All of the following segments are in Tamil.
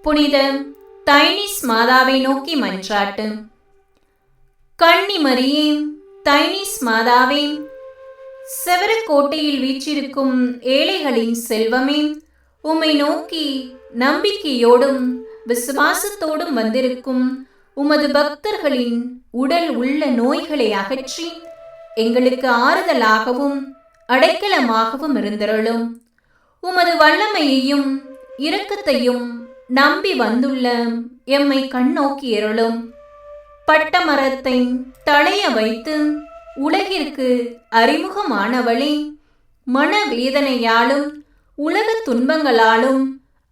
புனித தைனிஸ் மாதாவை நோக்கி மன்றாட்டு. கன்னிமரியே, தைனிஸ் மாதாவே, செவரக்கோட்டையில் வீற்றிருக்கும் ஏழைகளின் செல்வமே, உம்மை நோக்கி நம்பிக்கையோடும் விசுவாசத்தோடும் வந்திருக்கும் உமது பக்தர்களின் உடல் உள்ள நோய்களை அகற்றி எங்களுக்கு ஆறுதலாகவும் அடைக்கலமாகவும் இருந்தருளும். உமது வல்லமையையும் இரக்கத்தையும் நம்பி வந்துள்ள எம்மை கண்ணோக்கி அருளும். பட்டமரத்தை தளைய வைத்து உலகிற்கு அறிமுகமானவளே, மனவேதனையாலும் உலக துன்பங்களாலும்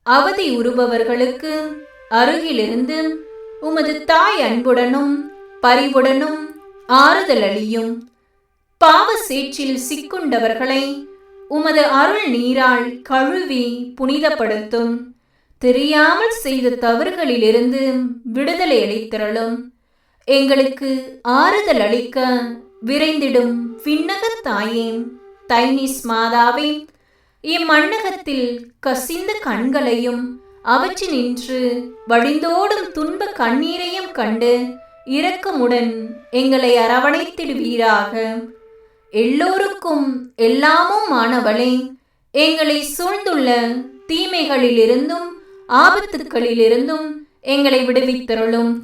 அவதி உறுபவர்களுக்கு அருகிலிருந்து உமது தாய் அன்புடனும் பரிவுடனும் ஆறுதல் அளியும். பாவ சேற்றில் சிக்குண்டவர்களை உமது அருள் நீரால் கழுவி புனிதப்படுத்தும். தெரியாமல் செய்த தவறுகளிலிருந்து விடுதலை அளித்திரளும். எங்களுக்கு ஆறுதல் அளிக்க விரைந்திடும் விண்ணகத் தாயே, தைனிஸ் மாதாவே, இம்மண்ணகத்தில் கசிந்த கண்களையும் அவற்றினின்று வழிந்தோடும் துன்ப கண்ணீரையும் கண்டு இரக்கமுடன் எங்களை அரவணைத்திடுவீராக. எல்லோருக்கும் எல்லாமும் ஆனவளே, எங்களை சூழ்ந்துள்ள தீமைகளிலிருந்தும் ஆபத்துக்களிலிருந்தும் எங்களை விடுவித்தருளும்.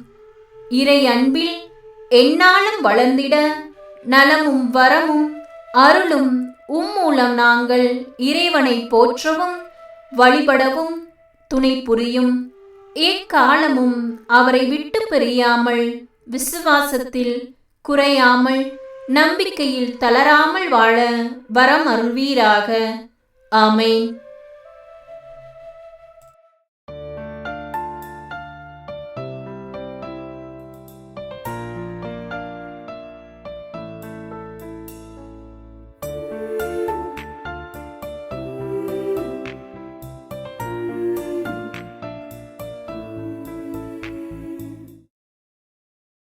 இறை அன்பில் எந்நாளும் வளர்ந்திட நலமும் வரமும் அருளும் மூலம் நாங்கள் இறைவனை போற்றவும் வழிபடவும் துணை புரியும். எக்காலமும் அவரை விட்டு பிரியாமல் விசுவாசத்தில் குறையாமல் நம்பிக்கையில் தளராமல் வாழ வரம் அருள்வீராக. ஆமென்.